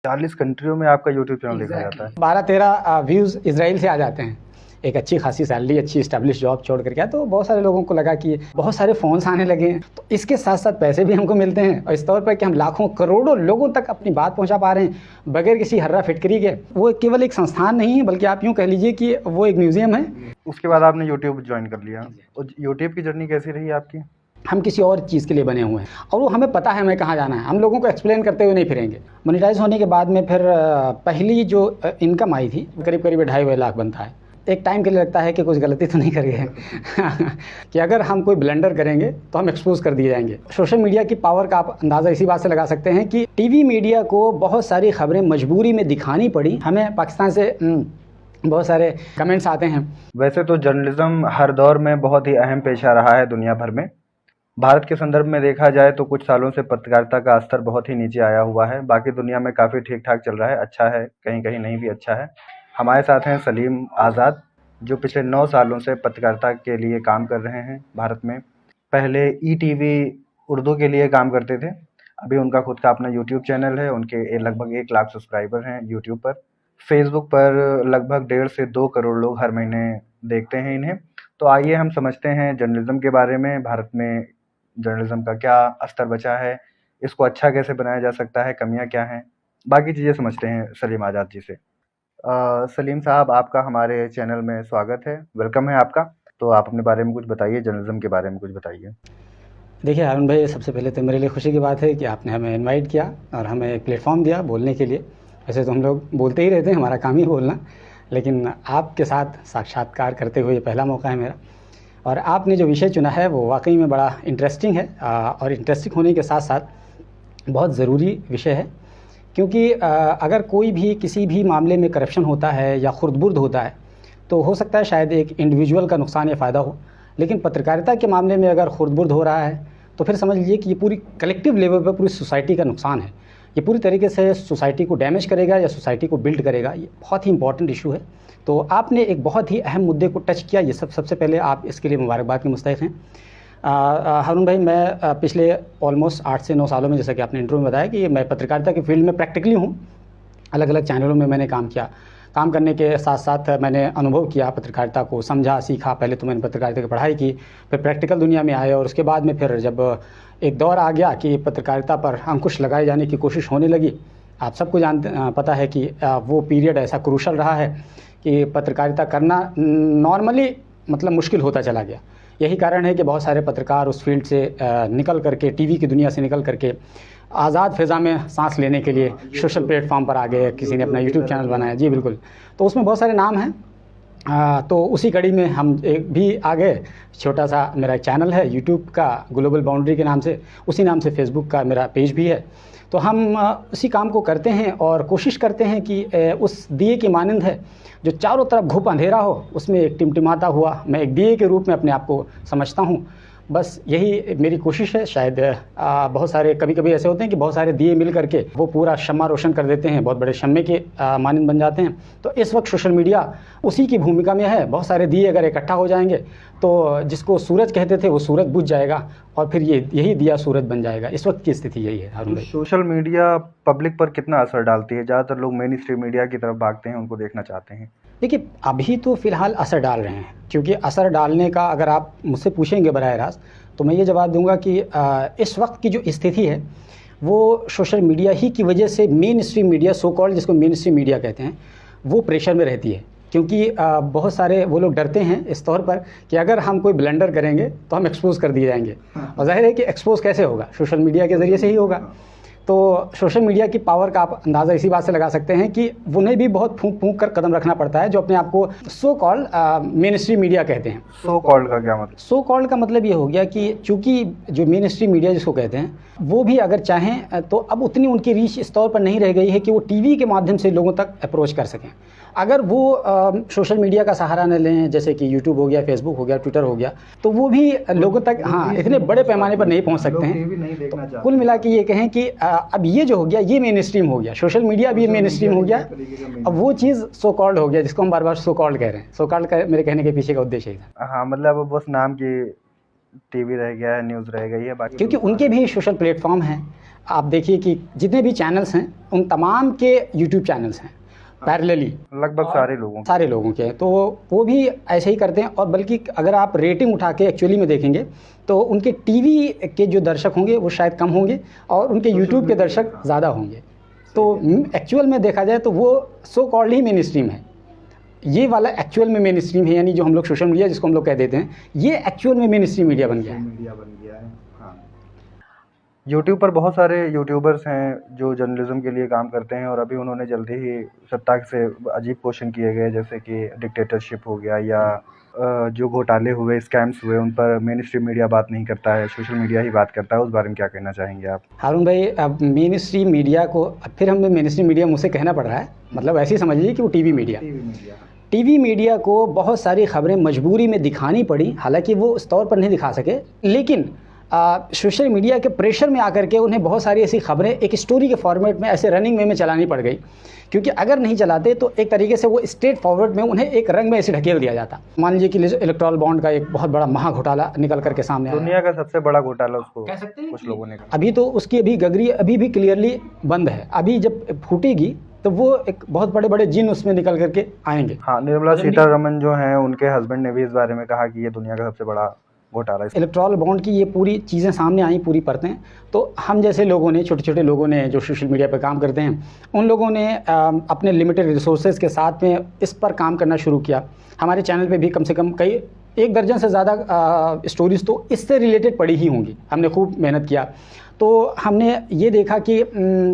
40 कंट्रियों में आपका YouTube channel देखा जाता है। 12-13 व्यूज़ इजराइल से आ जाते हैं। एक अच्छी खासी सैलरी, अच्छी एस्टेब्लिश जॉब छोड़ कर के, तो बहुत सारे लोगों को लगा कि बहुत सारे फ़ोन्स आने लगे हैं, तो इसके साथ साथ पैसे भी हमको मिलते हैं, और इस तौर पर कि हम लाखों करोड़ों लोगों तक अपनी बात पहुंचा पा रहे हैं बगैर किसी हर्रा फिटकरी के। वो केवल एक संस्थान नहीं है, बल्कि आप यूँ कह लीजिए कि वो एक म्यूज़ियम है। उसके बाद आपने यूट्यूब ज्वाइन कर लिया, और यूट्यूब की जर्नी कैसी रही आपकी? हम किसी और चीज़ के लिए बने हुए हैं और वो हमें पता है हमें कहाँ जाना है। हम लोगों को एक्सप्लेन करते हुए नहीं फिरेंगे। मोनेटाइज होने के बाद में फिर पहली जो इनकम आई थी, करीब करीब 2.5 लाख बनता है। एक टाइम के लिए लगता है कि कुछ गलती तो नहीं कर गए कि अगर हम कोई ब्लंडर करेंगे तो हम एक्सपोज कर दिए जाएंगे। सोशल मीडिया की पावर का आप अंदाज़ा इसी बात से लगा सकते हैं कि टीवी मीडिया को बहुत सारी खबरें मजबूरी में दिखानी पड़ी। हमें पाकिस्तान से बहुत सारे कमेंट्स आते हैं। वैसे तो जर्नलिज्म हर दौर में बहुत ही अहम पेशा रहा है दुनिया भर में। भारत के संदर्भ में देखा जाए तो कुछ सालों से पत्रकारिता का स्तर बहुत ही नीचे आया हुआ है। बाकी दुनिया में काफ़ी ठीक ठाक चल रहा है, अच्छा है, कहीं कहीं नहीं भी अच्छा है। हमारे साथ हैं सलीम आज़ाद, जो पिछले 9 सालों से पत्रकारिता के लिए काम कर रहे हैं भारत में। पहले ईटीवी उर्दू के लिए काम करते थे, अभी उनका खुद का अपना यूट्यूब चैनल है। उनके लगभग 1 लाख सब्सक्राइबर हैं यूट्यूब पर। फेसबुक पर लगभग 1.5 से 2 करोड़ लोग हर महीने देखते हैं इन्हें। तो आइए हम समझते हैं जर्नलिज्म के बारे में। भारत में जर्नलिज्म का क्या स्तर बचा है, इसको अच्छा कैसे बनाया जा सकता है, कमियां क्या हैं, बाकी चीज़ें समझते हैं सलीम आज़ाद जी से। सलीम साहब, आपका हमारे चैनल में स्वागत है, वेलकम है आपका। तो आप अपने बारे में कुछ बताइए, जर्नलिज्म के बारे में कुछ बताइए। देखिए हारून भाई, सबसे पहले तो मेरे लिए खुशी की बात है कि आपने हमें इनवाइट किया और हमें एक प्लेटफॉर्म दिया बोलने के लिए। वैसे तो हम लोग बोलते ही रहते हैं, हमारा काम ही बोलना, लेकिन आपके साथ साक्षात्कार करते हुए पहला मौका है मेरा। और आपने जो विषय चुना है वो वाकई में बड़ा इंटरेस्टिंग है, और इंटरेस्टिंग होने के साथ साथ बहुत ज़रूरी विषय है। क्योंकि अगर कोई भी किसी भी मामले में करप्शन होता है या खुर्द-बुर्द होता है, तो हो सकता है शायद एक इंडिविजुअल का नुकसान या फ़ायदा हो, लेकिन पत्रकारिता के मामले में अगर खुर्द-बुर्द हो रहा है तो फिर समझ लीजिए कि ये पूरी कलेक्टिव लेवल पर पूरी सोसाइटी का नुकसान है। ये पूरी तरीके से सोसाइटी को डैमेज करेगा या सोसाइटी को बिल्ड करेगा। ये बहुत ही इंपॉर्टेंट इशू है। तो आपने एक बहुत ही अहम मुद्दे को टच किया, ये सबसे पहले आप इसके लिए मुबारकबाद के मुस्तहिक़ हैं। हारून भाई, मैं पिछले ऑलमोस्ट 8 से 9 सालों में, जैसा कि आपने इंटरव्यू में बताया, कि मैं पत्रकारिता के फील्ड में प्रैक्टिकली हूँ। अलग अलग चैनलों में मैंने काम किया। काम करने के साथ साथ मैंने अनुभव किया, पत्रकारिता को समझा, सीखा। पहले तो मैंने पत्रकारिता की पढ़ाई की, फिर प्रैक्टिकल दुनिया में आए, और उसके बाद में फिर जब एक दौर आ गया कि पत्रकारिता पर अंकुश लगाए जाने की कोशिश होने लगी। आप सबको पता है कि वो पीरियड ऐसा क्रूशल रहा है कि पत्रकारिता करना नॉर्मली मतलब मुश्किल होता चला गया। यही कारण है कि बहुत सारे पत्रकार उस फील्ड से निकल करके, टीवी की दुनिया से निकल करके आज़ाद फ़िज़ा में सांस लेने के लिए सोशल प्लेटफॉर्म पर आ गए। किसी ने अपना यूट्यूब चैनल बनाया। जी बिल्कुल। तो उसमें बहुत सारे नाम हैं। तो उसी कड़ी में हम एक भी आ गए। छोटा सा मेरा एक चैनल है यूट्यूब का, ग्लोबल बाउंड्री के नाम से। उसी नाम से फेसबुक का मेरा पेज भी है। तो हम उसी काम को करते हैं और कोशिश करते हैं कि उस दिए की मानंद है जो चारों तरफ घुप अंधेरा हो, उसमें एक टिमटिमाता हुआ मैं एक दिए के रूप में अपने आप को समझता हूँ। बस यही मेरी कोशिश है। शायद बहुत सारे कभी कभी ऐसे होते हैं कि बहुत सारे दिए मिल करके वो पूरा शम्मा रोशन कर देते हैं, बहुत बड़े शम्मे के मानंद बन जाते हैं। तो इस वक्त सोशल मीडिया उसी की भूमिका में है। बहुत सारे दिए अगर इकट्ठा हो जाएंगे तो जिसको सूरज कहते थे वो सूरज बुझ जाएगा, और फिर यही दिया सूरज बन जाएगा। इस वक्त की स्थिति यही है हारून भाई। सोशल मीडिया पब्लिक पर कितना असर डालती है? ज़्यादातर लोग मेन स्ट्रीम मीडिया की तरफ भागते हैं, उनको देखना चाहते हैं। देखिए, अभी तो फ़िलहाल असर डाल रहे हैं, क्योंकि असर डालने का अगर आप मुझसे पूछेंगे बराह रास्त, तो मैं ये जवाब दूंगा कि इस वक्त की जो स्थिति है वो सोशल मीडिया ही की वजह से main stream media, so called जिसको मेन स्ट्रीम मीडिया कहते हैं, वो प्रेशर में रहती है। क्योंकि बहुत सारे वो लोग डरते हैं इस तौर पर कि अगर हम कोई ब्लंडर करेंगे तो हम एक्सपोज कर दिए जाएंगे। और जाहिर है कि एक्सपोज कैसे होगा? सोशल मीडिया के ज़रिए से ही होगा। तो सोशल मीडिया की पावर का आप अंदाज़ा इसी बात से लगा सकते हैं कि उन्हें भी बहुत फूंक फूंक कर कदम रखना पड़ता है, जो अपने आप को so called main stream media कहते हैं। सो कॉल्ड का क्या मतलब? सो कॉल्ड का मतलब ये हो गया कि चूंकि जो मेन स्ट्रीम मीडिया जिसको कहते हैं, वो भी अगर चाहें तो अब उतनी उनकी रीच इस तौर पर नहीं रह गई है कि वो टीवी के माध्यम से लोगों तक अप्रोच कर सकें। अगर वो सोशल मीडिया का सहारा न लें, जैसे कि यूट्यूब हो गया, फेसबुक हो गया, ट्विटर हो गया, तो वो भी लोगों तक इतने बड़े पैमाने पर नहीं पहुंच सकते हैं। तो कुल मिला के ये कहें कि अब ये जो हो गया ये मेन स्ट्रीम हो गया, सोशल मीडिया भी मेन स्ट्रीम हो गया। अब वो चीज़ सो कॉल्ड हो गया, जिसको हम बार बार सो कॉल्ड कह रहे हैं। सो कॉल्ड का मेरे कहने के पीछे का उद्देश्य ही था। हाँ, मतलब बस नाम की टीवी रह गया है, न्यूज़ रह गई है, बाकी क्योंकि उनके भी सोशल प्लेटफॉर्म हैं। आप देखिए कि जितने भी चैनल्स हैं उन तमाम के यूट्यूब चैनल्स हैं पैरेलली, लगभग सारे लोगों के, तो वो भी ऐसे ही करते हैं। और बल्कि अगर आप रेटिंग उठा के एक्चुअली में देखेंगे तो उनके टीवी के जो दर्शक होंगे वो शायद कम होंगे और उनके यूट्यूब के दर्शक ज़्यादा होंगे। तो एक्चुअल में देखा जाए तो वो सो कॉल्ड ही मेन स्ट्रीम है, ये वाला एक्चुअल में मेन स्ट्रीम है, यानी जो हम लोग सोशल मीडिया जिसको हम लोग कह देते हैं, ये एक्चुअल में मेन स्ट्रीम मीडिया बन गया है। हाँ। यूट्यूब पर बहुत सारे यूट्यूबर्स हैं जो जर्नलिज्म के लिए काम करते हैं और अभी उन्होंने जल्दी ही सत्ता से अजीब क्वेश्चन किए गए, जैसे कि डिक्टेटरशिप हो गया या जो घोटाले हुए, स्कैम्स हुए, उन पर मेन स्ट्रीम मीडिया बात नहीं करता है, सोशल मीडिया ही बात करता है। उस बारे में क्या कहना चाहेंगे आप? हारून भाई, अब मेन स्ट्रीम मीडिया को फिर हमें मेन स्ट्रीम मीडिया मुझसे कहना पड़ रहा है, मतलब ऐसे ही समझ लीजिए कि वो टीवी मीडिया को बहुत सारी खबरें मजबूरी में दिखानी पड़ी, हालांकि वो उस तौर पर नहीं दिखा सके, लेकिन सोशल मीडिया के प्रेशर में आकर के उन्हें बहुत सारी ऐसी खबरें एक स्टोरी के फॉर्मेट में ऐसे रनिंग में चलानी पड़ गई, क्योंकि अगर नहीं चलाते तो एक तरीके से वो स्ट्रेट फॉरवर्ड में उन्हें एक रंग में ऐसे ढकेल दिया जाता। मान लीजिए कि इलेक्टोरल बॉन्ड का एक बहुत बड़ा महा घोटाला निकल करके सामने आया, दुनिया का सबसे बड़ा घोटाला उसको कह सकते हैं कुछ लोगों ने कहा। अभी तो उसकी गगरी अभी भी क्लियरली बंद है, अभी जब फूटेगी तो वो एक बहुत बड़े बड़े जिन उसमें निकल करके आएंगे। हाँ, निर्मला सीतारमण जो हैं उनके हस्बैंड ने भी इस बारे में कहा कि ये दुनिया का सबसे बड़ा घोटाला। इलेक्ट्रॉल बॉन्ड की ये पूरी चीज़ें सामने आई, पूरी परतें, तो हम जैसे लोगों ने, छोटे छोटे लोगों ने जो सोशल मीडिया पर काम करते हैं, उन लोगों ने अपने लिमिटेड रिसोर्सेज के साथ में इस पर काम करना शुरू किया। हमारे चैनल पे भी कम से कम कई 1 दर्जन से ज़्यादा स्टोरीज़ तो इससे रिलेटेड पड़ी ही होंगी, हमने खूब मेहनत किया। तो हमने ये देखा कि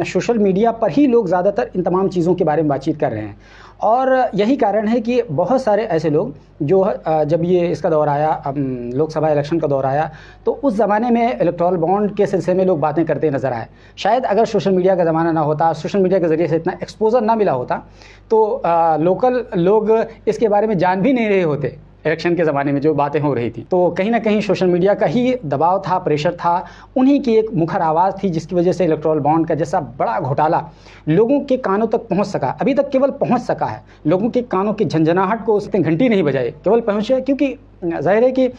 सोशल मीडिया पर ही लोग ज़्यादातर इन तमाम चीज़ों के बारे में बातचीत कर रहे हैं, और यही कारण है कि बहुत सारे ऐसे लोग जो जब ये इसका दौर आया, लोकसभा इलेक्शन का दौर आया, तो उस ज़माने में इलेक्टोरल बॉन्ड के सिलसिले में लोग बातें करते नज़र आए। शायद अगर सोशल मीडिया का ज़माना ना होता, सोशल मीडिया के ज़रिए से इतना एक्सपोजर ना मिला होता, तो लोकल लोग इसके बारे में जान भी नहीं रहे होते। इलेक्शन के ज़माने में जो बातें हो रही थी, तो कहीं ना कहीं सोशल मीडिया का ही दबाव था, प्रेशर था, उन्हीं की एक मुखर आवाज़ थी, जिसकी वजह से इलेक्टोरल बॉन्ड का जैसा बड़ा घोटाला लोगों के कानों तक पहुंच सका। अभी तक केवल पहुंच सका है, लोगों के कानों की झंझनाहट को उसने घंटी नहीं बजाई, केवल पहुंचे, क्योंकि जाहिर है कि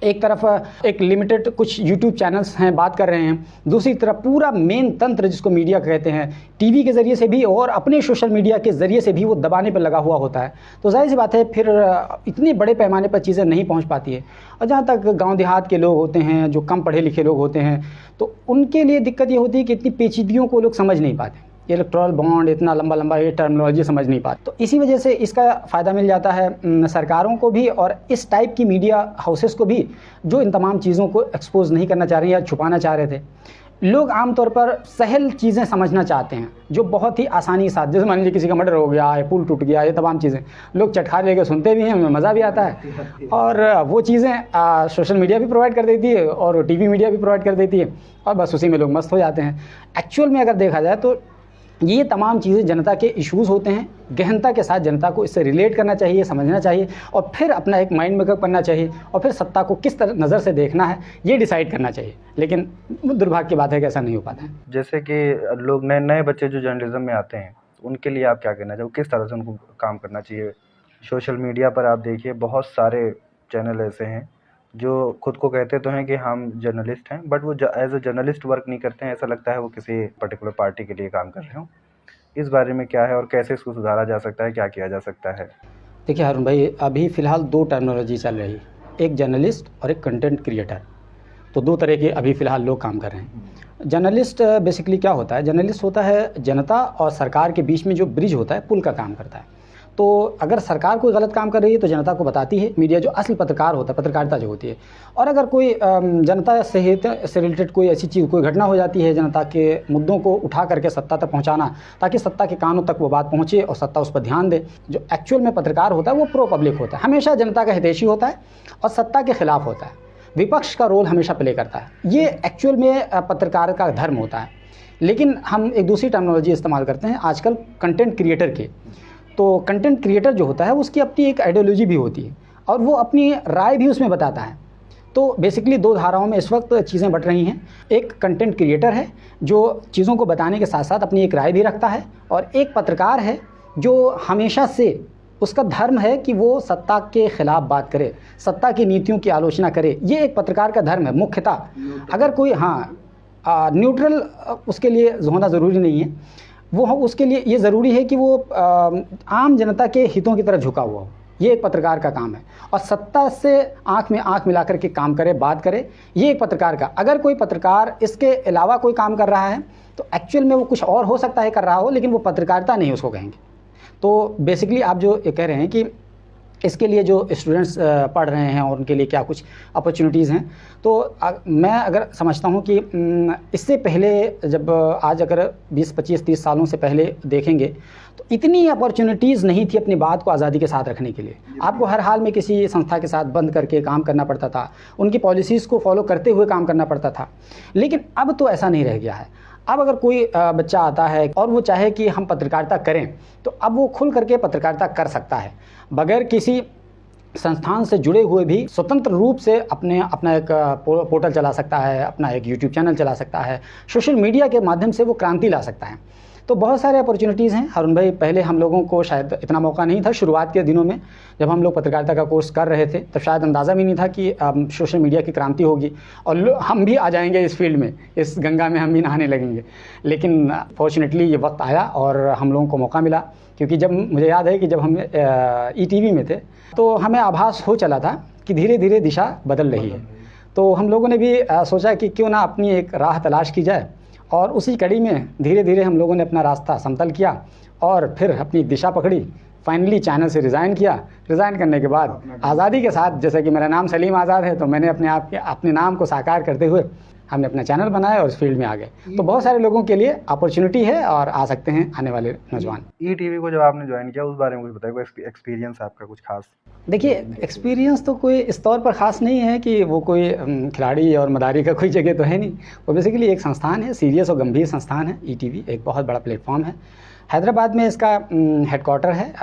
एक तरफ एक लिमिटेड कुछ यूट्यूब चैनल्स हैं बात कर रहे हैं, दूसरी तरफ पूरा मेन तंत्र जिसको मीडिया कहते हैं, टीवी के ज़रिए से भी और अपने सोशल मीडिया के ज़रिए से भी वो दबाने पर लगा हुआ होता है। तो जाहिर सी बात है फिर इतने बड़े पैमाने पर चीज़ें नहीं पहुंच पाती है। और जहाँ तक गांव देहात के लोग होते हैं, जो कम पढ़े लिखे लोग होते हैं, तो उनके लिए दिक्कत ये होती है कि इतनी पेचीदगियों को लोग समझ नहीं पाते। इलेक्टोरल बॉन्ड इतना लंबा लंबा, ये टर्मिनोलॉजी समझ नहीं पाते, तो इसी वजह से इसका फ़ायदा मिल जाता है सरकारों को भी और इस टाइप की मीडिया हाउसेस को भी, जो इन तमाम चीज़ों को एक्सपोज नहीं करना चाह रहे या छुपाना चाह रहे थे। लोग आमतौर पर सहल चीज़ें समझना चाहते हैं, जो बहुत ही आसानी के साथ, जैसे मान लीजिए किसी का मर्डर हो गया, या पुल टूट गया, ये तमाम चीज़ें लोग चटखारे लेकर सुनते भी हैं, हमें मज़ा भी आता है, और वो चीज़ें सोशल मीडिया भी प्रोवाइड कर देती है और टीवी मीडिया भी प्रोवाइड कर देती है, और बस उसी में लोग मस्त हो जाते हैं। एक्चुअल में अगर देखा जाए तो ये तमाम चीज़ें जनता के इश्यूज़ होते हैं, गहनता के साथ जनता को इससे रिलेट करना चाहिए, समझना चाहिए, और फिर अपना एक माइंड मेकअप करना चाहिए, और फिर सत्ता को किस तरह नज़र से देखना है ये डिसाइड करना चाहिए। लेकिन दुर्भाग्य की बात है कि ऐसा नहीं हो पाता है। जैसे कि लोग नए बच्चे जो जर्नलिज्म में आते हैं, उनके लिए आप क्या कहना चाहोगे, किस तरह से उनको काम करना चाहिए? सोशल मीडिया पर आप देखिए बहुत सारे चैनल ऐसे हैं जो खुद को कहते तो हैं कि हम जर्नलिस्ट हैं, बट वो एज ए जर्नलिस्ट वर्क नहीं करते हैं, ऐसा लगता है वो किसी पर्टिकुलर पार्टी के लिए काम कर रहे हो। इस बारे में क्या है और कैसे इसको सुधारा जा सकता है, क्या किया जा सकता है? देखिए हारून भाई, अभी फ़िलहाल 2 टर्मिनोलॉजी चल रही है, एक जर्नलिस्ट और एक कंटेंट क्रिएटर। तो 2 तरह के अभी फ़िलहाल लोग काम कर रहे हैं। जर्नलिस्ट बेसिकली क्या होता है? जर्नलिस्ट होता है जनता और सरकार के बीच में जो ब्रिज होता है, पुल का काम करता है। तो अगर सरकार कोई गलत काम कर रही है तो जनता को बताती है मीडिया, जो असली पत्रकार होता है, पत्रकारिता जो होती है। और अगर कोई जनता से रिलेटेड कोई ऐसी चीज़, कोई घटना हो जाती है, जनता के मुद्दों को उठा करके सत्ता तक पहुंचाना, ताकि सत्ता के कानों तक वो बात पहुंचे और सत्ता उस पर ध्यान दे। जो एक्चुअल में पत्रकार होता है वो प्रो पब्लिक होता है, हमेशा जनता का हितैषी होता है और सत्ता के खिलाफ होता है, विपक्ष का रोल हमेशा प्ले करता है। ये एक्चुअल में पत्रकार का धर्म होता है। लेकिन हम एक दूसरी टर्मिनोलॉजी इस्तेमाल करते हैं आजकल कंटेंट क्रिएटर के। तो कंटेंट क्रिएटर जो होता है उसकी अपनी एक आइडियोलॉजी भी होती है और वो अपनी राय भी उसमें बताता है। तो बेसिकली 2 धाराओं में इस वक्त चीज़ें बट रही हैं। एक कंटेंट क्रिएटर है जो चीज़ों को बताने के साथ साथ अपनी एक राय भी रखता है, और एक पत्रकार है जो हमेशा से उसका धर्म है कि वो सत्ता के खिलाफ बात करे, सत्ता की नीतियों की आलोचना करे। ये एक पत्रकार का धर्म है मुख्यतः। न्यूट्रल उसके लिए होना ज़रूरी नहीं है। वो उसके लिए ये ज़रूरी है कि वो आम जनता के हितों की तरफ झुका हुआ हो। ये एक पत्रकार का काम है। और सत्ता से आंख में आंख मिला करके काम करे, बात करे, ये एक पत्रकार का। अगर कोई पत्रकार इसके अलावा कोई काम कर रहा है तो एक्चुअल में वो कुछ और हो सकता है कर रहा हो, लेकिन वो पत्रकारिता नहीं उसको कहेंगे। तो बेसिकली आप जो ये कह रहे हैं कि इसके लिए जो स्टूडेंट्स पढ़ रहे हैं और उनके लिए क्या कुछ अपॉर्चुनिटीज़ हैं, तो मैं अगर समझता हूँ कि इससे पहले जब आज अगर 20, 25, 30 सालों से पहले देखेंगे तो इतनी अपॉर्चुनिटीज़ नहीं थी अपनी बात को आज़ादी के साथ रखने के लिए। आपको हर हाल में किसी संस्था के साथ बंद करके काम करना पड़ता था, उनकी पॉलिसीज़ को फॉलो करते हुए काम करना पड़ता था। लेकिन अब तो ऐसा नहीं रह गया है। अब अगर कोई बच्चा आता है और वो चाहे कि हम पत्रकारिता करें, तो अब वो खुल करके पत्रकारिता कर सकता है, बगैर किसी संस्थान से जुड़े हुए भी स्वतंत्र रूप से अपना एक पोर्टल चला सकता है, अपना एक यूट्यूब चैनल चला सकता है, सोशल मीडिया के माध्यम से वो क्रांति ला सकता है। तो बहुत सारे अपॉर्चुनिटीज़ हैं अरुण भाई। पहले हम लोगों को शायद इतना मौका नहीं था। शुरुआत के दिनों में जब हम लोग पत्रकारिता का कोर्स कर रहे थे तब शायद अंदाज़ा भी नहीं था कि सोशल मीडिया की क्रांति होगी और हम भी आ जाएंगे इस फील्ड में, इस गंगा में हम भी नहाने लगेंगे। लेकिन फॉर्चुनेटली ये वक्त आया और हम लोगों को मौका मिला, क्योंकि जब मुझे याद है कि जब हम ETV में थे तो हमें आभास हो चला था कि धीरे धीरे दिशा बदल रही है। तो हम लोगों ने भी सोचा कि क्यों ना अपनी एक राह तलाश की जाए, और उसी कड़ी में धीरे धीरे हम लोगों ने अपना रास्ता समतल किया और फिर अपनी दिशा पकड़ी। फाइनली चैनल से रिज़ाइन किया। रिज़ाइन करने के बाद आज़ादी के साथ, जैसे कि मेरा नाम सलीम आज़ाद है, तो मैंने अपने नाम को साकार करते हुए हमने अपना चैनल बनाया और इस फील्ड में आ गए। तो बहुत सारे लोगों के लिए अपॉर्चुनिटी है और आ सकते हैं आने वाले नौजवान। ETV को जब आपने ज्वाइन किया उस बारे में कुछ बताइए, कोई एक्सपीरियंस आपका कुछ खास? देखिए, एक्सपीरियंस तो कोई इस तौर पर ख़ास नहीं है कि वो कोई खिलाड़ी और मदारी का कोई जगह तो है नहीं। वो बेसिकली एक संस्थान है, सीरियस और गंभीर संस्थान है। ETV एक बहुत बड़ा प्लेटफॉर्म है। हैदराबाद में इसका हेडक्वार्टर है।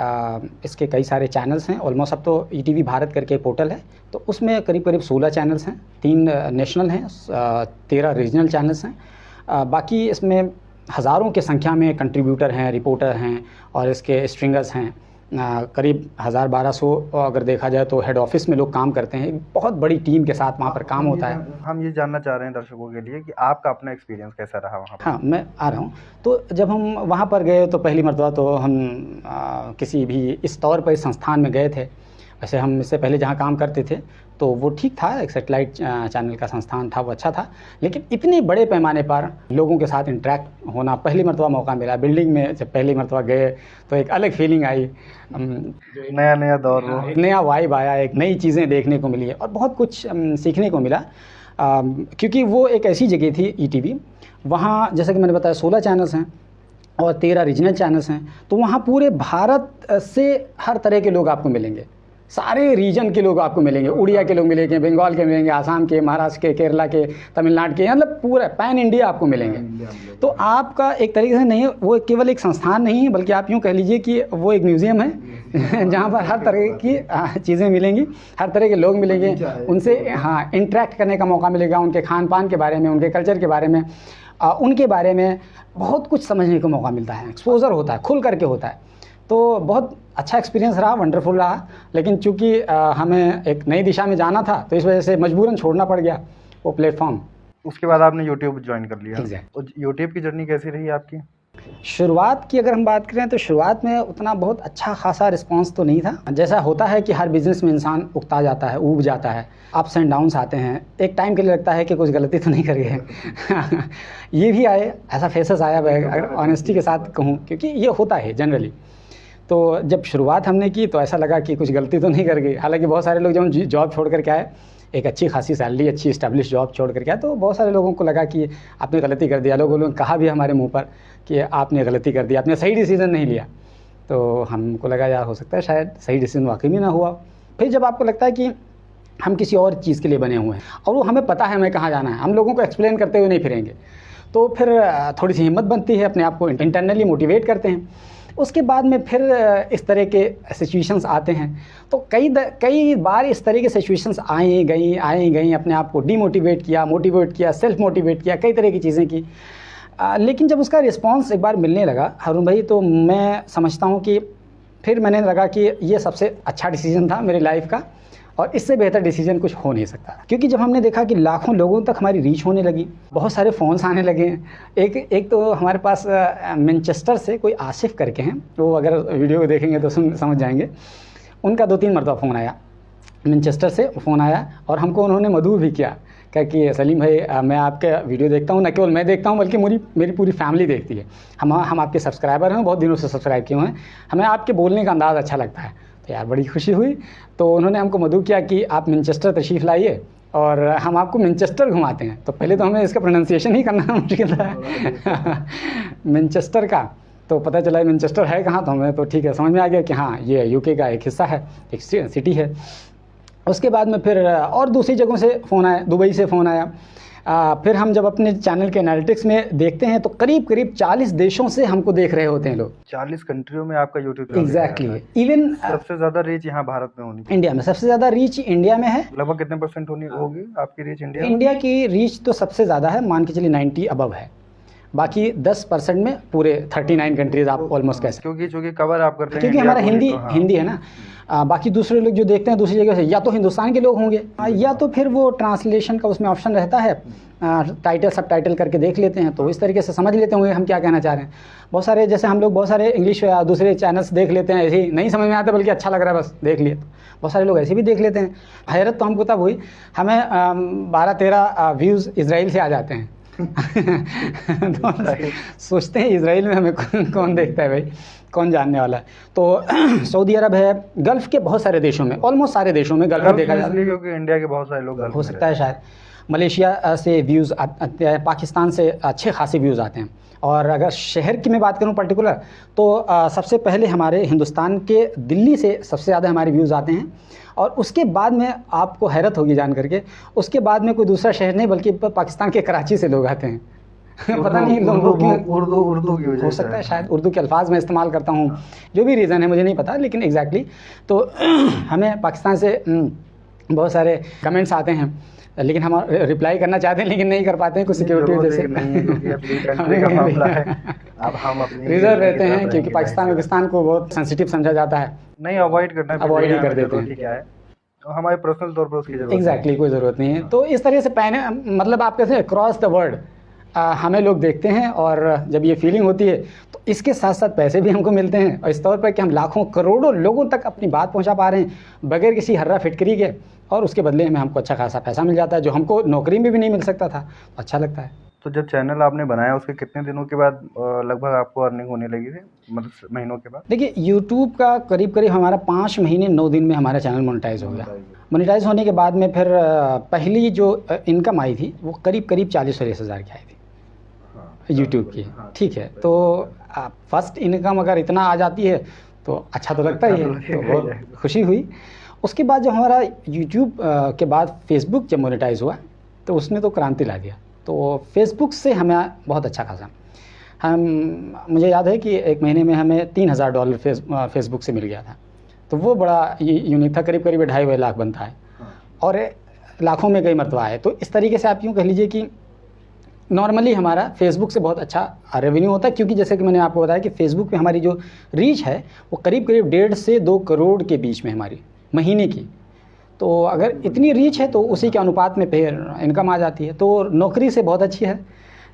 इसके कई सारे चैनल्स हैं। ऑलमोस्ट अब तो ETV भारत करके पोर्टल है, तो उसमें करीब करीब 16 चैनल्स हैं। 3 नेशनल हैं, 13 रीजनल चैनल्स हैं। बाकी इसमें हज़ारों की संख्या में कंट्रीब्यूटर हैं, रिपोर्टर हैं और इसके स्ट्रिंगर्स हैं। करीब 1000-1200 अगर देखा जाए तो हेड ऑफिस में लोग काम करते हैं। बहुत बड़ी टीम के साथ वहाँ पर काम होता है। हम ये जानना चाह रहे हैं दर्शकों के लिए कि आपका अपना एक्सपीरियंस कैसा रहा वहाँ पर? हाँ, मैं आ रहा हूँ। तो जब हम वहाँ पर गए तो पहली मरतबा तो हम किसी भी इस तौर पर इस संस्थान में गए थे। वैसे हम इससे पहले जहाँ काम करते थे तो वो ठीक था, एक सेटेलाइट चैनल का संस्थान था, वो अच्छा था। लेकिन इतने बड़े पैमाने पर लोगों के साथ इंटरेक्ट होना पहली मरतबा मौका मिला। बिल्डिंग में जब पहली मरतबा गए तो एक अलग फीलिंग आई। नया नया दौर, एक नया वाइब आया, एक नई चीज़ें देखने को मिली और बहुत कुछ सीखने को मिला। क्योंकि वो एक ऐसी जगह थी ETV, वहाँ जैसा कि मैंने बताया 16 चैनल्स हैं और 13 रीजनल चैनल्स हैं। तो वहाँ पूरे भारत से हर तरह के लोग आपको मिलेंगे, सारे रीजन के लोग आपको मिलेंगे। उड़िया के लोग मिलेंगे, बंगाल के मिलेंगे, आसाम के, महाराष्ट्र के, केरला के, तमिलनाडु के, मतलब पूरा पैन इंडिया आपको मिलेंगे। तो आपका एक तरीके से नहीं, वो केवल एक संस्थान नहीं है, बल्कि आप यूँ कह लीजिए कि वो एक म्यूज़ियम है जहाँ पर हर तरह की चीज़ें मिलेंगी, हर तरह के लोग मिलेंगे, उनसे इंटरेक्ट करने का मौका मिलेगा, उनके खान पान के बारे में, उनके कल्चर के बारे में, उनके बारे में बहुत कुछ समझने को मौका मिलता है। एक्सपोजर होता है, खुल करके होता है। तो बहुत अच्छा एक्सपीरियंस रहा, वंडरफुल रहा। लेकिन चूंकि हमें एक नई दिशा में जाना था तो इस वजह से मजबूरन छोड़ना पड़ गया वो प्लेटफॉर्म। उसके बाद आपने YouTube ज्वाइन कर लिया। Exactly. YouTube की जर्नी कैसी रही आपकी? शुरुआत की अगर हम बात करें तो शुरुआत में उतना बहुत अच्छा खासा रिस्पांस तो नहीं था। जैसा होता है कि हर बिज़नेस में इंसान उकता जाता है, ऊब जाता है, अप्स एंड डाउन्स आते हैं। एक टाइम के लिए लगता है कि कुछ गलती तो नहीं कर गए ये भी आए, ऐसा फेसेस आया अगर ऑनेस्टी के साथ कहूँ, क्योंकि ये होता है जनरली। तो जब शुरुआत हमने की तो ऐसा लगा कि कुछ गलती तो नहीं कर गई। हालांकि बहुत सारे लोग जब जॉब छोड़ करके आए, एक अच्छी खासी सैलरी, अच्छी इस्टेब्लिश जॉब छोड़ करके आए, तो बहुत सारे लोगों को लगा कि आपने गलती कर दिया। लोगों ने कहा भी हमारे मुंह पर कि आपने गलती कर दी, आपने सही डिसीजन नहीं लिया। तो हमको लगा यार हो सकता है शायद सही डिसीजन वाकई में ना हुआ। फिर जब आपको लगता है कि हम किसी और चीज़ के लिए बने हुए हैं और वो हमें पता है हमें कहाँ जाना है, हम लोगों को एक्सप्लेन करते हुए नहीं फिरेंगे, तो फिर थोड़ी सी हिम्मत बनती है, अपने आप को इंटरनली मोटिवेट करते हैं। उसके बाद में फिर इस तरह के सिचुएशंस आते हैं। तो कई बार इस तरह के सिचुएशंस आई गई, अपने आप को डीमोटिवेट किया, मोटिवेट किया, सेल्फ मोटिवेट किया, कई तरह की चीज़ें की। लेकिन जब उसका रिस्पांस एक बार मिलने लगा हारून भाई, तो मैं समझता हूँ कि फिर मैंने लगा कि ये सबसे अच्छा डिसीजन था मेरी लाइफ का। और इससे बेहतर डिसीजन कुछ हो नहीं सकता, क्योंकि जब हमने देखा कि लाखों लोगों तक हमारी रीच होने लगी, बहुत सारे फ़ोन्स आने लगे हैं। एक तो हमारे पास मैनचेस्टर से कोई आसिफ करके हैं, वो अगर वीडियो को देखेंगे तो समझ जाएंगे। उनका 2-3 मरतबा फ़ोन आया, मैनचेस्टर से फ़ोन आया और हमको उन्होंने मदऊ भी किया कि सलीम भाई मैं आपके वीडियो देखता हूँ, न केवल मैं देखता हूँ बल्कि मेरी पूरी फैमिली देखती है। हम आपके सब्सक्राइबर हैं, बहुत दिनों से सब्सक्राइब किए हुए हैं, हमें आपके बोलने का अंदाज़ अच्छा लगता है। तो यार बड़ी खुशी हुई। तो उन्होंने हमको मदऊ किया कि आप मैनचेस्टर तशरीफ़ लाइए और हम आपको मैनचेस्टर घुमाते हैं। तो पहले तो हमें इसका प्रोनाउंसिएशन ही करना मुश्किल था मैनचेस्टर का। तो पता चला मैनचेस्टर है कहाँ, तो हमें तो ठीक है समझ में आ गया कि हाँ ये यूके का एक हिस्सा है, एक सिटी है। उसके बाद में फिर और दूसरी जगहों से फ़ोन आया, दुबई से फ़ोन आया। फिर हम जब अपने चैनल के एनालिटिक्स में देखते हैं तो करीब 40 देशों से हमको देख रहे होते हैं लोग। 40 कंट्रियों में आपका यूट्यूब एग्जैक्टली। इवन सबसे ज़्यादा रीच यहाँ भारत में होनी, इंडिया में सबसे ज़्यादा रीच इंडिया में है। लगभग कितने % होगी आपकी रीच इंडिया? इंडिया की रीच तो सबसे ज़्यादा है, मान के चलिए 90 अबव है। बाकी 10% में पूरे 39 कंट्रीज़ आप ऑलमोस्ट कह सकते हैं, क्योंकि कवर आप करते हैं, क्योंकि हमारा हिंदी है ना। बाकी दूसरे लोग जो देखते हैं दूसरी जगह से, या तो हिंदुस्तान के लोग होंगे या तो फिर वो ट्रांसलेशन का उसमें ऑप्शन रहता है, टाइटल सब टाइटल करके देख लेते हैं, तो इस तरीके से समझ लेते होंगे हम क्या कहना चाह रहे हैं। बहुत सारे जैसे हम लोग बहुत सारे इंग्लिश या दूसरे चैनल्स देख लेते हैं, ऐसे ही नहीं समझ में आता बल्कि अच्छा लग रहा है बस देख लिए, तो बहुत सारे लोग ऐसे भी देख लेते हैं। हैरत तो हमको तब हुई, हमें 12-13 व्यूज़ इजराइल से आ जाते हैं तो सोचते हैं इजराइल में हमें कौन देखता है भाई, कौन जानने वाला है। तो सऊदी अरब है, गल्फ़ के बहुत सारे देशों में, ऑलमोस्ट सारे देशों में गल्फ़ में देखा जाता है, क्योंकि इंडिया के बहुत सारे लोग हो सकता है शायद मलेशिया से व्यूज़ आते हैं, पाकिस्तान से अच्छे खासे व्यूज़ आते हैं। और अगर शहर की मैं बात करूं पर्टिकुलर तो सबसे पहले हमारे हिंदुस्तान के दिल्ली से सबसे ज़्यादा हमारे व्यूज़ आते हैं, और उसके बाद में आपको हैरत होगी जान करके, उसके बाद में कोई दूसरा शहर नहीं बल्कि पाकिस्तान के कराची से लोग आते हैं पता नहीं लोगों की उर्दू की वजह हो सकता है, शायद उर्दू के अल्फाज मैं इस्तेमाल करता हूँ, जो भी रीज़न है मुझे नहीं पता, लेकिन एग्जैक्टली तो हमें पाकिस्तान से बहुत सारे कमेंट्स आते हैं, लेकिन हम रिप्लाई करना चाहते हैं लेकिन नहीं कर पाते हैं कुछ सिक्योरिटी वजह से रिजर्व रहते हैं, क्योंकि पाकिस्तान को बहुत सेंसिटिव समझा जाता है, नहीं अवॉइड ही कर देते हैं। ठीक है, तो हमारे पर्सनल तौर पर उसकी जरूरत एग्जैक्टली कोई ज़रूरत नहीं है। तो इस तरह से पहले मतलब आप कहते हैं अक्रॉस द वर्ल्ड हमें लोग देखते हैं, और जब ये फीलिंग होती है तो इसके साथ साथ पैसे भी हमको मिलते हैं, और इस तौर पर कि हम लाखों करोड़ों लोगों तक अपनी बात पहुंचा पा रहे हैं बगैर किसी हर्रा फिटकरी के, और उसके बदले में हमको अच्छा खासा पैसा मिल जाता है, जो हमको नौकरी में भी नहीं मिल सकता था। तो अच्छा लगता है। तो जब चैनल आपने बनाया उसके कितने दिनों के बाद लगभग आपको अर्निंग होने लगी थी, मतलब महीनों के बाद? देखिए यूट्यूब का करीब हमारा 5 महीने 9 दिन में हमारा चैनल मोनेटाइज हो गया। मोनेटाइज होने के बाद में फिर पहली जो इनकम आई थी वो करीब 40-40 हज़ार की आई थी यूट्यूब की। ठीक है, तो फर्स्ट इनकम अगर इतना आ जाती है तो अच्छा तो लगता ही है, तो बहुत खुशी हुई। उसके बाद जब हमारा यूट्यूब के बाद फेसबुक जब मोनेटाइज हुआ तो उसने तो क्रांति ला दिया। तो फेसबुक से हमें बहुत अच्छा खासा मुझे याद है कि एक महीने में हमें $3000 फेसबुक से मिल गया था, तो वो बड़ा यूनिक था, करीब 2.5 लाख बनता है, और लाखों में कई मरतबा है। तो इस तरीके से आप यूँ कह लीजिए कि नॉर्मली हमारा फेसबुक से बहुत अच्छा रेवेन्यू होता है, क्योंकि जैसे कि मैंने आपको बताया कि फेसबुक पे हमारी जो रीच है वो करीब 1.5 से 2 करोड़ के बीच में हमारी महीने की। तो अगर इतनी रीच है तो उसी के अनुपात में फिर इनकम आ जाती है। तो नौकरी से बहुत अच्छी है,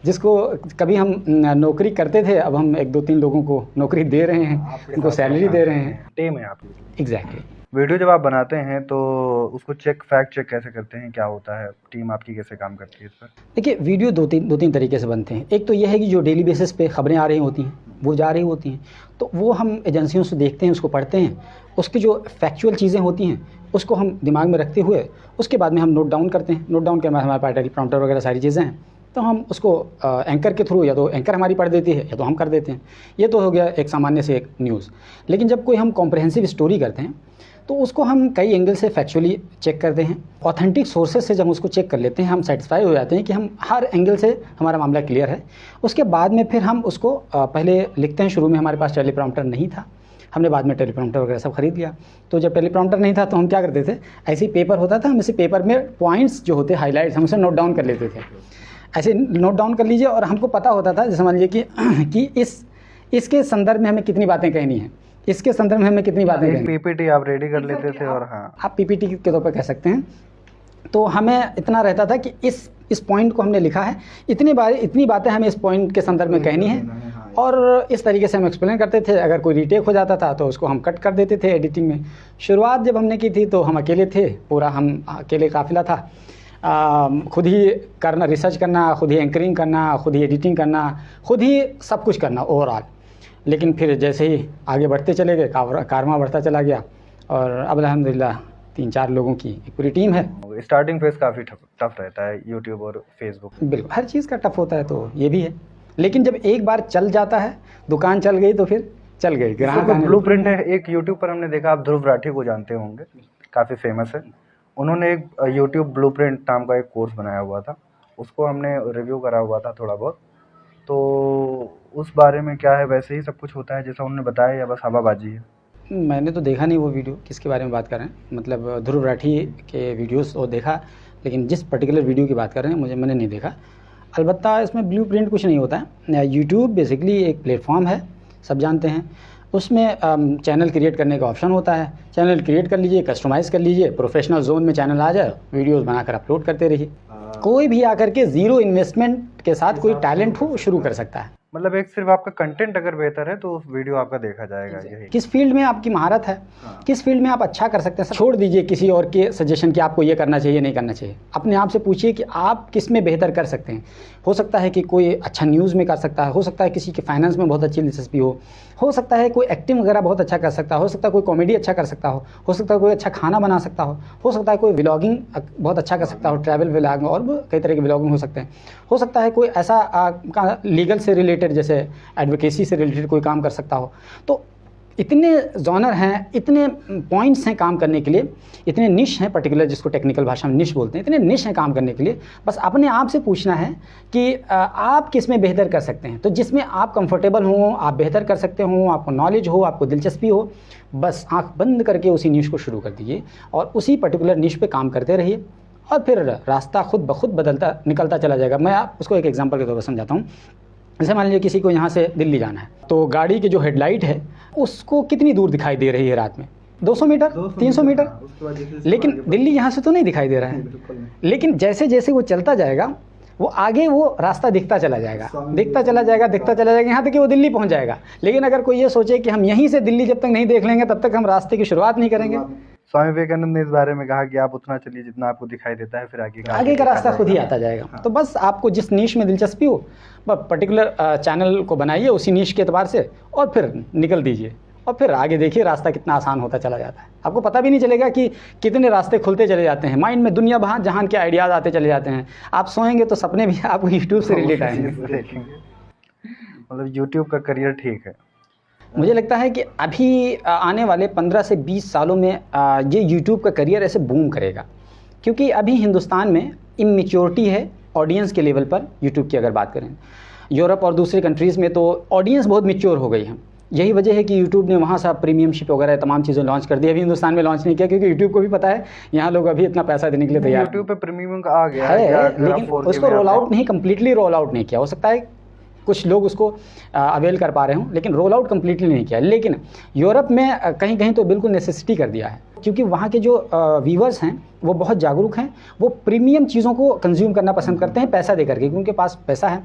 जिसको कभी हम नौकरी करते थे अब हम 1-2-3 लोगों को नौकरी दे रहे हैं, उनको सैलरी दे रहे हैं। टीम है आपकी। एग्जैक्टली। वीडियो जब आप बनाते हैं तो उसको फैक्ट चेक कैसे करते हैं, क्या होता है, टीम आपकी कैसे काम करती है इस पर? देखिए वीडियो दो तीन तरीके से बनते हैं। एक तो यह है कि जो डेली बेसिस पे खबरें आ रही होती हैं वो जा रही होती हैं, तो वो हम एजेंसियों से देखते हैं, उसको पढ़ते हैं, उसकी जो फैक्चुअल चीज़ें होती हैं उसको हम दिमाग में रखते हुए उसके बाद में हम नोट डाउन करते हैं। नोट डाउन के बाद हमारे पास टेलीप्रॉम्प्टर वगैरह सारी चीज़ें हैं, तो हम उसको एंकर के थ्रू या तो एंकर हमारी पढ़ देती है या तो हम कर देते हैं। ये तो हो गया एक सामान्य से एक न्यूज़। लेकिन जब कोई हम कॉम्प्रहेंसिव स्टोरी करते हैं तो उसको हम कई एंगल से फैक्चुअली चेक करते हैं। ऑथेंटिक सोर्सेज से जब हम उसको चेक कर लेते हैं, हम सेटिस्फाई हो जाते हैं कि हम हर एंगल से हमारा मामला क्लियर है। उसके बाद में फिर हम उसको पहले लिखते हैं। शुरू में हमारे पास टेलीप्रॉम्प्टर नहीं था, हमने बाद में टेलीप्रॉम्प्टर वगैरह सब खरीद लिया। तो जब टेलीप्रॉम्प्टर नहीं था तो हम क्या करते थे, ऐसे ही पेपर होता था, हम इसी पेपर में पॉइंट्स जो होते हाईलाइट्स हम उसे नोट डाउन कर लेते थे। ऐसे नोट डाउन कर लीजिए, और हमको पता होता था, जैसे मान लीजिए कि इसके संदर्भ में हमें कितनी बातें कहनी है, इसके संदर्भ में हमें कितनी बातें एक कहेंगे। पीपीटी आप रेडी कर लेते थे और हाँ आप पीपीटी के तौर पर कह सकते हैं। तो हमें इतना रहता था कि इस पॉइंट को हमने लिखा है, इतनी बातें हमें इस पॉइंट के संदर्भ में कहनी है, और इस तरीके से हम एक्सप्लेन करते थे। अगर कोई रीटेक हो जाता था तो उसको हम कट कर देते थे एडिटिंग में। शुरुआत जब हमने की थी तो हम अकेले थे, पूरा हम अकेले काफ़िला था। खुद ही करना, रिसर्च करना, खुद ही एंकरिंग करना, खुद ही एडिटिंग करना, खुद ही सब कुछ करना ओवरऑल। लेकिन फिर जैसे ही आगे बढ़ते चले गए, कारवां बढ़ता चला गया, और अब अल्हम्दुलिल्लाह 3-4 लोगों की एक पूरी टीम है। स्टार्टिंग फेज काफ़ी टफ रहता है यूट्यूब और फेसबुक। बिल्कुल, हर चीज़ का टफ होता है, तो ये भी है। लेकिन जब एक बार चल जाता है, दुकान चल गई तो फिर चल गई, ग्राहक आने ब्लू प्रिंट है। एक यूट्यूब पर हमने देखा, आप ध्रुव राठी को जानते होंगे, काफ़ी फेमस है। उन्होंने एक यूट्यूब ब्लू प्रिंट नाम का एक कोर्स बनाया हुआ था, उसको हमने रिव्यू करा हुआ था थोड़ा बहुत। तो उस बारे में क्या है, वैसे ही सब कुछ होता है जैसा उन्होंने बताया या बस हवाबाजी है? मैंने तो देखा नहीं वो वीडियो, किसके बारे में बात कर रहे हैं। मतलब ध्रुव राठी के वीडियोस वो देखा, लेकिन जिस पर्टिकुलर वीडियो की बात कर रहे हैं मैंने नहीं देखा। अलबत्ता इसमें ब्लू प्रिंट कुछ नहीं होता है। यूट्यूब बेसिकली एक प्लेटफॉर्म है, सब जानते हैं। उसमें चैनल क्रिएट करने का ऑप्शन होता है। चैनल क्रिएट कर लीजिए, कस्टमाइज़ कर लीजिए, प्रोफेशनल जोन में चैनल आ जाए, वीडियोस बनाकर अपलोड करते रहिए। कोई भी आकर के ज़ीरो इन्वेस्टमेंट के साथ कोई टैलेंट हो शुरू कर सकता है। मतलब एक सिर्फ आपका कंटेंट अगर बेहतर है तो वीडियो आपका देखा जाएगा। यही किस फील्ड में आपकी महारत है, किस फील्ड में आप अच्छा कर सकते हैं, छोड़ दीजिए किसी और के सजेशन कि आपको ये करना चाहिए नहीं करना चाहिए। अपने आप से पूछिए कि आप किस में बेहतर कर सकते हैं। हो सकता है कि कोई अच्छा न्यूज़ में कर सकता है, हो सकता है किसी के फाइनेंस में बहुत अच्छी दिलचस्पी हो सकता है कोई एक्टिंग वगैरह बहुत अच्छा कर सकता हो सकता है कोई कॉमेडी अच्छा कर सकता हो सकता है कोई अच्छा खाना बना सकता हो सकता है कोई व्लॉगिंग बहुत अच्छा कर सकता हो, ट्रैवल व्लॉग और कई तरह के व्लॉगिंग हो सकते हैं। हो सकता है कोई ऐसा लीगल से रिलेटेड, जैसे एडवोकेसी से रिलेटेड कोई काम कर सकता हो। तो इतने जॉनर हैं, इतने पॉइंट्स हैं काम करने के लिए, इतने निश हैं पर्टिकुलर, जिसको टेक्निकल भाषा में निश बोलते हैं, इतने निश हैं काम करने के लिए। बस अपने आप से पूछना है कि आप किस में बेहतर कर सकते हैं। तो जिसमें आप कंफर्टेबल हो, आप बेहतर कर सकते हो, आपको नॉलेज हो, आपको दिलचस्पी हो, बस आंख बंद करके उसी निश को शुरू कर दीजिए और उसी पर्टिकुलर निश पे काम करते रहिए, और फिर रास्ता खुद ब खुद निकलता चला जाएगा। मैं उसको एक एग्जांपल के तौर पर समझाता हूँ। जैसे मान लीजिए किसी को यहाँ से दिल्ली जाना है, तो गाड़ी की जो हेडलाइट है उसको कितनी दूर दिखाई दे रही है रात में, 200 मीटर, 300 मीटर, लेकिन दिल्ली यहाँ से तो नहीं दिखाई दे रहा है। लेकिन जैसे जैसे वो चलता जाएगा, वो आगे वो रास्ता दिखता चला जाएगा, दिखता चला जाएगा, यहाँ तक कि वो दिल्ली पहुँच जाएगा। लेकिन अगर कोई ये सोचे कि हम यहीं से दिल्ली जब तक नहीं देख लेंगे तब तक हम रास्ते की शुरुआत नहीं करेंगे। स्वामी विवेकानंद ने इस बारे में कहा कि आप उतना चलिए जितना आपको दिखाई देता है, फिर आगे का रास्ता खुद ही आता जाएगा। तो बस आपको जिस नीश में दिलचस्पी हो, बस पर्टिकुलर चैनल को बनाइए उसी नीश के एतबार से, और फिर निकल दीजिए, और फिर आगे देखिए रास्ता कितना आसान होता चला जाता है। आपको पता भी नहीं चलेगा कि कितने रास्ते खुलते चले जाते हैं। माइंड में दुनिया जहान के आइडियाज़ आते चले जाते हैं। आप सोएंगे तो सपने भी आपको यूट्यूब से रिलेट आएंगे। मतलब यूट्यूब का करियर ठीक है। मुझे लगता है कि अभी आने वाले 15 से 20 सालों में ये यूट्यूब का करियर ऐसे बूम करेगा, क्योंकि अभी हिंदुस्तान में इमेच्योरिटी है ऑडियंस के लेवल पर। यूट्यूब की अगर बात करें, यूरोप और दूसरे कंट्रीज़ में तो ऑडियंस बहुत मैच्योर हो गई है। यही वजह है कि यूट्यूब ने वहाँ से प्रीमियमशिप वगैरह तमाम चीज़ें लॉन्च कर दी। अभी हिंदुस्तान में लॉन्च नहीं किया, क्योंकि यूट्यूब को भी पता है यहाँ लोग अभी इतना पैसा देने के लिए तैयार। यूट्यूब पे प्रीमियम आ गया है, लेकिन उसको रोल आउट नहीं, कम्प्लीटली रोल आउट नहीं किया। हो सकता है कुछ लोग उसको अवेल कर पा रहे हों, लेकिन रोल आउट कम्प्लीटली नहीं किया। लेकिन यूरोप में कहीं कहीं तो बिल्कुल नेसेसिटी कर दिया है, क्योंकि वहाँ के जो व्यूवर्स हैं वो बहुत जागरूक हैं। वो प्रीमियम चीज़ों को कंज्यूम करना पसंद करते हैं पैसा दे करके, क्योंकि उनके पास पैसा है।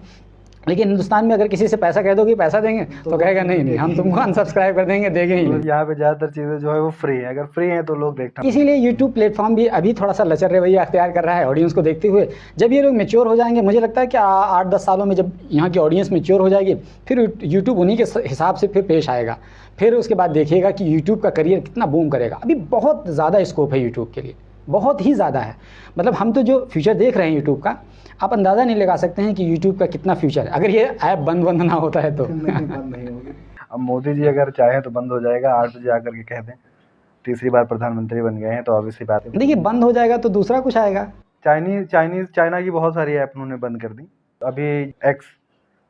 लेकिन हिंदुस्तान में अगर किसी से पैसा कह दो कि पैसा देंगे, तो कहेगा नहीं हम तुमको अनसब्सक्राइब कर देंगे, देंगे ही नहीं। यहाँ पे ज़्यादातर चीज़ें जो है वो फ्री है, अगर फ्री है तो लोग देखते हैं। इसीलिए यूट्यूब प्लेटफॉर्म भी अभी थोड़ा सा लचर रवैया अख्तियार कर रहा है ऑडियंस को देखते हुए। जब ये लोग मेच्योर हो जाएंगे, मुझे लगता है कि 8-10 सालों में जब यहाँ की ऑडियंस मेच्योर हो जाएगी, फिर यूट्यूब उन्हीं के हिसाब से फिर पेश आएगा। फिर उसके बाद देखिएगा कि यूट्यूब का करियर कितना बूम करेगा। अभी बहुत ज़्यादा स्कोप है यूट्यूब के लिए, बहुत ही ज़्यादा है। मतलब हम तो जो फ्यूचर देख रहे हैं यूट्यूब का, आप अंदाज़ा नहीं लगा सकते हैं कि यूट्यूब का कितना फ्यूचर है, अगर ये ऐप बंद ना होता है तो। नहीं होगी। अब मोदी जी अगर चाहें तो बंद हो जाएगा, 8 बजे आकर के कह दें तीसरी बार प्रधानमंत्री बन गए हैं, तो ऑब्वियसली बात है। देखिए बंद हो जाएगा तो दूसरा कुछ आएगा। चाइना की बहुत सारी ऐप उन्होंने बंद कर दी। अभी एक्स,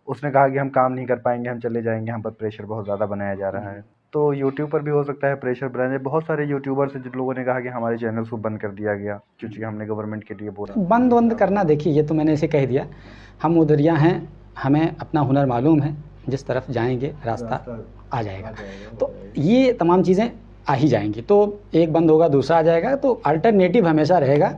उसने कहा कि हम काम नहीं कर पाएंगे, हम चले जाएंगे, हम पर प्रेशर बहुत ज़्यादा बनाया जा रहा है। तो यूट्यूब पर भी हो सकता है प्रेशर बनाया जाए। बहुत सारे यूट्यूबर्स हैं जिन लोगों ने कहा कि हमारे चैनल्स को बंद कर दिया गया क्योंकि हमने गवर्नमेंट के लिए बोला। बंद करना, देखिए ये तो मैंने इसे कह दिया, हम उधरिया हैं, हमें अपना हुनर मालूम है, जिस तरफ जाएंगे रास्ता आ जाएगा। तो ये तमाम चीज़ें आ ही जाएंगी, तो एक बंद होगा दूसरा आ जाएगा, तो अल्टरनेटिव हमेशा रहेगा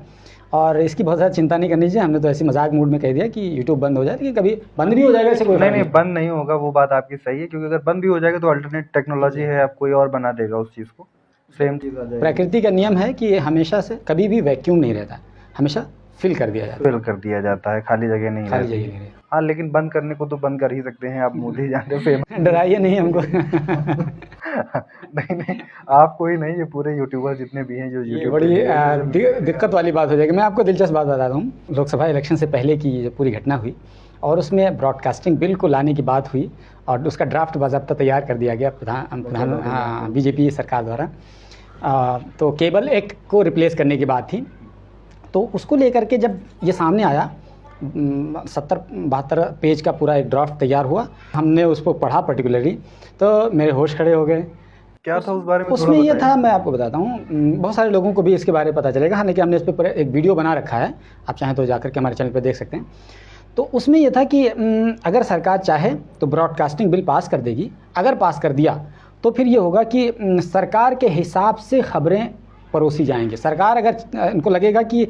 और इसकी बहुत ज़्यादा चिंता नहीं करनी चाहिए। हमने तो ऐसी मजाक मूड में कह दिया कि यूट्यूब बंद हो जाए, लेकिन कभी बंद भी हो जाएगा इससे कोई नहीं बंद नहीं होगा, वो बात आपकी सही है, क्योंकि अगर बंद भी हो जाएगा तो अल्टरनेट टेक्नोलॉजी है, आप कोई और बना देगा उस चीज़ को, सेम चीज़ आ जाएगी। प्रकृति का नियम है कि हमेशा से कभी भी वैक्यूम नहीं रहता, हमेशा फिल कर दिया जाता है, फिल कर दिया जाता है, खाली जगह नहीं खाली रहती। जगह नहीं रहती। हाँ, लेकिन बंद करने को तो बंद कर ही सकते हैं, आप मोदी जाने फेमस। डराइए नहीं हमको। नहीं आपको ही नहीं, ये पूरे यूट्यूबर जितने भी हैं जो ये यूट्यूब बड़ी दिक्कत वाली बात हो जाएगी। मैं आपको दिलचस्प बात बताता हूँ, लोकसभा इलेक्शन से पहले की जो पूरी घटना हुई और उसमें ब्रॉडकास्टिंग बिल को लाने की बात हुई और उसका ड्राफ्ट बाज़ाब्ता तैयार कर दिया गया प्रधान बीजेपी सरकार द्वारा। तो केबल एक्ट को रिप्लेस करने की बात थी, तो उसको लेकर के जब ये सामने आया 70-72 पेज का पूरा एक ड्राफ्ट तैयार हुआ, हमने उसको पढ़ा पर्टिकुलरली, तो मेरे होश खड़े हो गए। क्या था उस बारे में? उसमें ये था, मैं आपको बताता हूँ, बहुत सारे लोगों को भी इसके बारे में पता चलेगा, हालांकि हमने इस पर एक वीडियो बना रखा है, आप चाहें तो जाकर के हमारे चैनल पर देख सकते हैं। तो उसमें यह था कि अगर सरकार चाहे तो ब्रॉडकास्टिंग बिल पास कर देगी, अगर पास कर दिया तो फिर ये होगा कि सरकार के हिसाब से खबरें परोसी जाएंगी। सरकार अगर इनको लगेगा कि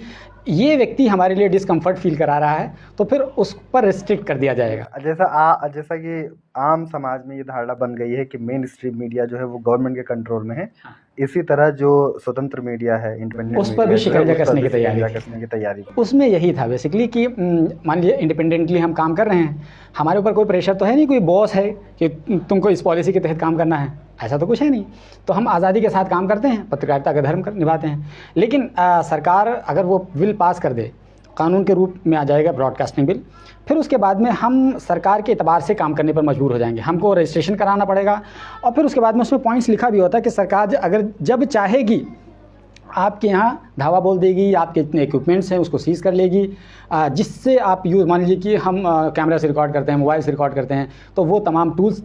ये व्यक्ति हमारे लिए डिस्कम्फर्ट फील करा रहा है तो फिर उस पर रिस्ट्रिक्ट कर दिया जाएगा। जैसा कि आम समाज में ये धारणा बन गई है कि मेन स्ट्रीम मीडिया जो है वो गवर्नमेंट के कंट्रोल में है, इसी तरह जो स्वतंत्र मीडिया है, इंडिपेंडेंट, उस पर भी शिकंजा कसने की तैयारी। उसमें यही था बेसिकली कि मान लीजिए इंडिपेंडेंटली हम काम कर रहे हैं, हमारे ऊपर कोई प्रेशर तो है नहीं, कोई बॉस है कि तुमको इस पॉलिसी के तहत काम करना है, ऐसा तो कुछ है नहीं। तो हम आज़ादी के साथ काम करते हैं, पत्रकारिता का धर्म निभाते हैं। लेकिन सरकार अगर वो बिल पास कर दे, कानून के रूप में आ जाएगा ब्रॉडकास्टिंग बिल, फिर उसके बाद में हम सरकार के एतबार से काम करने पर मजबूर हो जाएंगे, हमको रजिस्ट्रेशन कराना पड़ेगा। और फिर उसके बाद में उसमें पॉइंट्स लिखा भी होता है कि सरकार अगर जब चाहेगी आपके यहाँ धावा बोल देगी, आपके इतने इक्विपमेंट्स हैं उसको सीज़ कर लेगी, जिससे आप यूज़, मान लीजिए कि हम कैमरा से रिकॉर्ड करते हैं, मोबाइल से रिकॉर्ड करते हैं, तो वो तमाम टूल्स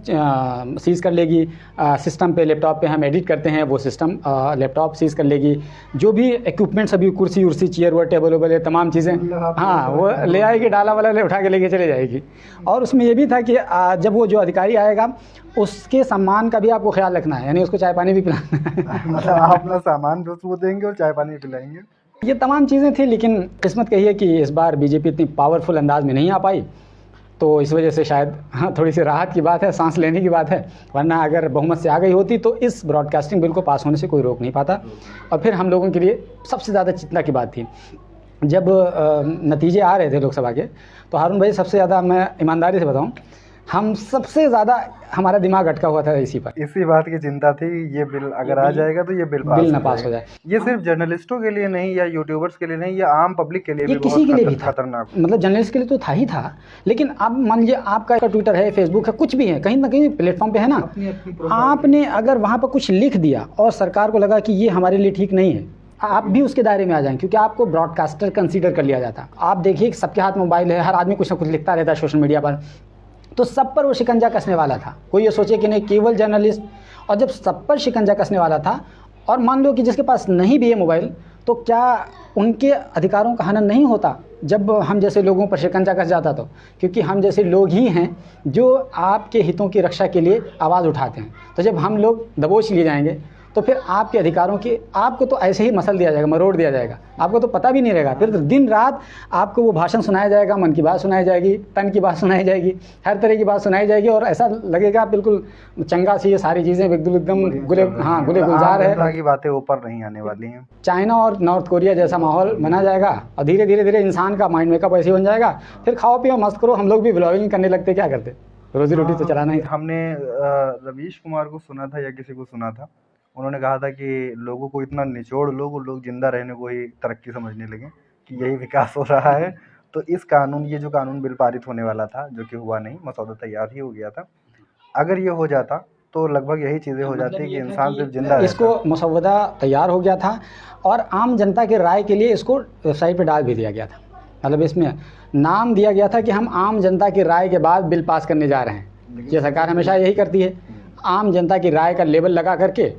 सीज़ कर लेगी। सिस्टम पे, लैपटॉप पे हम एडिट करते हैं, वो सिस्टम लैपटॉप सीज़ कर लेगी। जो भी इक्विपमेंट्स अभी कुर्सी उर्सी चेयर वर टेबल वेबल है, तमाम चीज़ें, हाँ, वो ले आएगी, डाला वाला ले उठा के लेके चले जाएगी। और उसमें ये भी था कि जब वो जो अधिकारी आएगा उसके सम्मान का भी आपको ख्याल रखना है, यानी उसको चाय पानी भी पिलाना है। मतलब आप अपना सामान भी उसको देंगे और चाय पानी भी पिलाएंगे। ये तमाम चीज़ें थी, लेकिन किस्मत कही है कि इस बार बीजेपी इतनी पावरफुल अंदाज में नहीं आ पाई, तो इस वजह से शायद हाँ थोड़ी सी राहत की बात है, सांस लेने की बात है। वरना अगर बहुमत से आ गई होती तो इस ब्रॉडकास्टिंग बिल को पास होने से कोई रोक नहीं पाता। और फिर हम लोगों के लिए सबसे ज़्यादा चिंता की बात थी जब नतीजे आ रहे थे लोकसभा के, तो हारून भाई सबसे ज़्यादा, मैं ईमानदारी से बताऊँ, हम सबसे ज़्यादा हमारा दिमाग अटका हुआ था इसी बात की चिंता थी, ये बिल अगर आ जाएगा तो ये बिल ना पास हो जाए। ये सिर्फ जर्नलिस्टों के लिए नहीं या यूट्यूबर्स के लिए नहीं, या आम पब्लिक के लिए भी किसी के लिए भी खतरनाक। मतलब जर्नलिस्ट के लिए तो था ही था, लेकिन अब मान लीजिए आपका ट्विटर है, फेसबुक है, कुछ भी है, कहीं ना कहीं प्लेटफॉर्म पे है ना, आपने अगर वहाँ पर कुछ लिख दिया और सरकार को लगा कि ये हमारे लिए ठीक नहीं है, आप भी उसके दायरे में आ जाएं, क्योंकि आपको ब्रॉडकास्टर कंसीडर कर लिया जाता। आप देखिए सबके हाथ मोबाइल है, हर आदमी कुछ ना कुछ लिखता रहता है सोशल मीडिया पर, तो सब पर वो शिकंजा कसने वाला था। कोई ये सोचे कि नहीं केवल जर्नलिस्ट, और जब सब पर शिकंजा कसने वाला था, और मान लो कि जिसके पास नहीं भी है मोबाइल, तो क्या उनके अधिकारों का हनन नहीं होता जब हम जैसे लोगों पर शिकंजा कस जाता? तो क्योंकि हम जैसे लोग ही हैं जो आपके हितों की रक्षा के लिए आवाज़ उठाते हैं, तो जब हम लोग दबोच लिए जाएंगे तो फिर आपके अधिकारों की, आपको तो ऐसे ही मसल दिया जाएगा, मरोड़ दिया जाएगा, आपको तो पता भी नहीं रहेगा। फिर दिन रात आपको वो भाषण सुनाया जाएगा, मन की बात सुनाई जाएगी, तन की बात सुनाई जाएगी, हर तरह की बात सुनाई जाएगी, और ऐसा लगेगा बिल्कुल चंगा सी ये सारी चीज़ें एकदम गुले गुलजार है, की बातें ऊपर नहीं आने वाली हैं। चाइना और नॉर्थ कोरिया जैसा माहौल बना जाएगा और धीरे धीरे इंसान का माइंड मेकअप ऐसे बन जाएगा, फिर खाओ पियो मस्त करो। हम लोग भी ब्लॉगिंग करने लगते, क्या करते, रोजी रोटी तो चलाना ही। हमने रवीश कुमार को सुना था या किसी को सुना था, उन्होंने कहा था कि लोगों को इतना निचोड़ लो, वो लोग जिंदा रहने को ही तरक्की समझने लगे, कि यही विकास हो रहा है। तो ये जो कानून बिल पारित होने वाला था, जो कि हुआ नहीं, मसौदा तैयार ही हो गया था, अगर ये हो जाता तो लगभग यही चीज़ें हो जाती कि इंसान सिर्फ जिंदा रहता। इसको मसौदा तैयार हो गया था और आम जनता के राय के लिए इसको वेबसाइट पर डाल भी दिया गया था। मतलब इसमें नाम दिया गया था कि हम आम जनता की राय के बाद बिल पास करने जा रहे हैं। ये सरकार हमेशा यही करती है, आम जनता की राय का लेबल लगा करके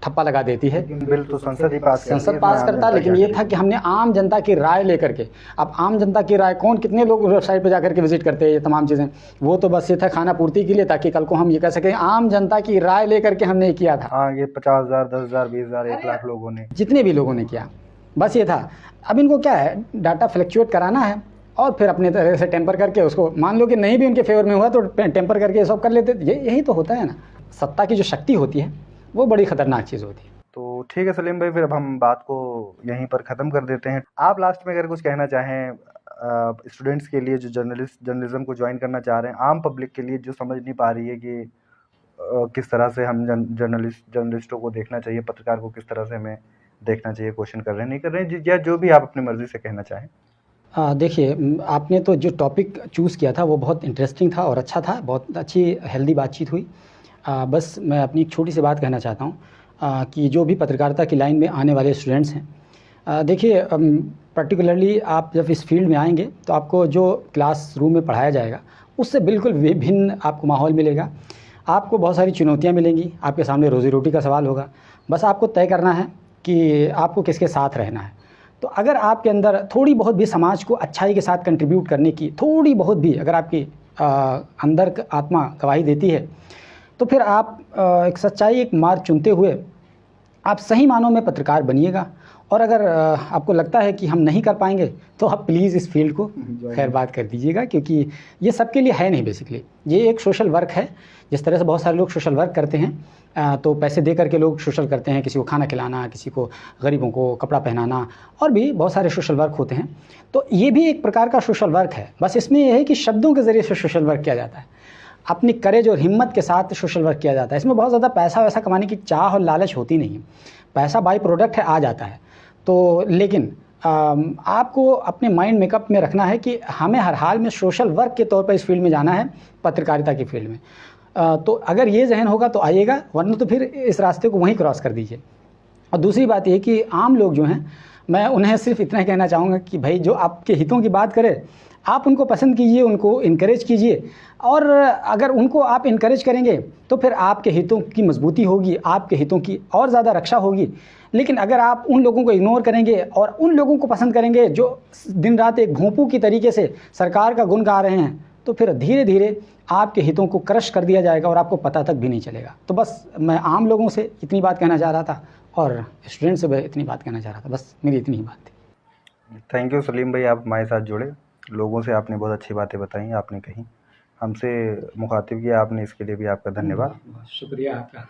ठप्पा लगा देती है। लेकिन बिल तो संसद ही पास करती है, संसद इसमें पास आम करता, जनता लेकिन क्या ये था कि हमने आम जनता की राय लेकर के, अब आम जनता की राय कौन, कितने लोग वेबसाइट पे जाकर के विजिट करते हैं ये तमाम चीज़ें, वो तो बस ये था खाना पूर्ति के लिए, ताकि कल को हम ये कह सकें आम जनता की राय लेकर के हमने ये किया था। हाँ, ये 50,000, 10,000, 20,000, 1,00,000 लोगों ने, जितने भी लोगों ने किया, बस ये था। अब इनको क्या है, डाटा फ्लक्चुएट कराना है और फिर अपने तरह से टेम्पर करके उसको, मान लो कि नहीं भी उनके फेवर में हुआ तो टेम्पर करके ये सब कर लेते। यही तो होता है ना, सत्ता की जो शक्ति होती है वो बड़ी खतरनाक चीज़ होती है। तो ठीक है सलीम भाई, फिर अब हम बात को यहीं पर ख़त्म कर देते हैं। आप लास्ट में अगर कुछ कहना चाहें स्टूडेंट्स के लिए जो जर्नलिज्म को ज्वाइन करना चाह रहे हैं, आम पब्लिक के लिए जो समझ नहीं पा रही है कि किस तरह से हम जर्नलिस्टों को देखना चाहिए, पत्रकार को किस तरह से हमें देखना चाहिए, क्वेश्चन कर रहे हैं नहीं कर रहे हैं, या जो भी आप अपनी मर्ज़ी से कहना चाहें। देखिए, आपने तो जो टॉपिक चूज़ किया था वो बहुत इंटरेस्टिंग था और अच्छा था, बहुत अच्छी हेल्दी बातचीत हुई। बस मैं अपनी एक छोटी सी बात कहना चाहता हूँ कि जो भी पत्रकारिता की लाइन में आने वाले स्टूडेंट्स हैं, देखिए पर्टिकुलरली आप जब इस फील्ड में आएंगे तो आपको जो क्लास रूम में पढ़ाया जाएगा उससे बिल्कुल विभिन्न आपको माहौल मिलेगा। आपको बहुत सारी चुनौतियाँ मिलेंगी, आपके सामने रोज़ी रोटी का सवाल होगा। बस आपको तय करना है कि आपको किसके साथ रहना है। तो अगर आपके अंदर थोड़ी बहुत भी समाज को अच्छाई के साथ कंट्रीब्यूट करने की थोड़ी बहुत भी अगर आपकी अंदर आत्मा गवाही देती है, तो फिर आप एक सच्चाई, एक मार्ग चुनते हुए आप सही मानों में पत्रकार बनिएगा। और अगर आपको लगता है कि हम नहीं कर पाएंगे तो आप प्लीज़ इस फील्ड को खैर बात कर दीजिएगा, क्योंकि ये सबके लिए है नहीं। बेसिकली ये एक सोशल वर्क है। जिस तरह से बहुत सारे लोग सोशल वर्क करते हैं, तो पैसे दे करके लोग सोशल करते हैं, किसी को खाना खिलाना, किसी को गरीबों को कपड़ा पहनाना, और भी बहुत सारे सोशल वर्क होते हैं। तो ये भी एक प्रकार का सोशल वर्क है। बस इसमें यह है कि शब्दों के ज़रिए से सोशल वर्क किया जाता है, अपनी करेज और हिम्मत के साथ सोशल वर्क किया जाता है। इसमें बहुत ज़्यादा पैसा वैसा कमाने की चाह और लालच होती नहीं है। पैसा बाई प्रोडक्ट है, आ जाता है। तो लेकिन आपको अपने माइंड मेकअप में रखना है कि हमें हर हाल में सोशल वर्क के तौर पर इस फील्ड में जाना है, पत्रकारिता की फील्ड में। तो अगर ये जहन होगा तो आइएगा, वरना तो फिर इस रास्ते को वहीं क्रॉस कर दीजिए। और दूसरी बात ये कि आम लोग जो हैं, मैं उन्हें सिर्फ इतना कहना चाहूँगा कि भाई जो आपके हितों की बात करे आप उनको पसंद कीजिए, उनको इनकरेज कीजिए। और अगर उनको आप इनकरेज करेंगे तो फिर आपके हितों की मजबूती होगी, आपके हितों की और ज़्यादा रक्षा होगी। लेकिन अगर आप उन लोगों को इग्नोर करेंगे और उन लोगों को पसंद करेंगे जो दिन रात एक भोंपू की तरीके से सरकार का गुण गा रहे हैं, तो फिर धीरे धीरे आपके हितों को क्रश कर दिया जाएगा और आपको पता तक भी नहीं चलेगा। तो बस मैं आम लोगों से इतनी बात कहना चाह रहा था और स्टूडेंट से इतनी बात कहना चाह रहा था। बस मेरी इतनी ही बात थी। थैंक यू सलीम भाई, आप हमारे साथ जुड़े, लोगों से आपने बहुत अच्छी बातें बताई, आपने कही, हमसे मुखातिब किया आपने, इसके लिए भी आपका धन्यवाद। शुक्रिया आपका।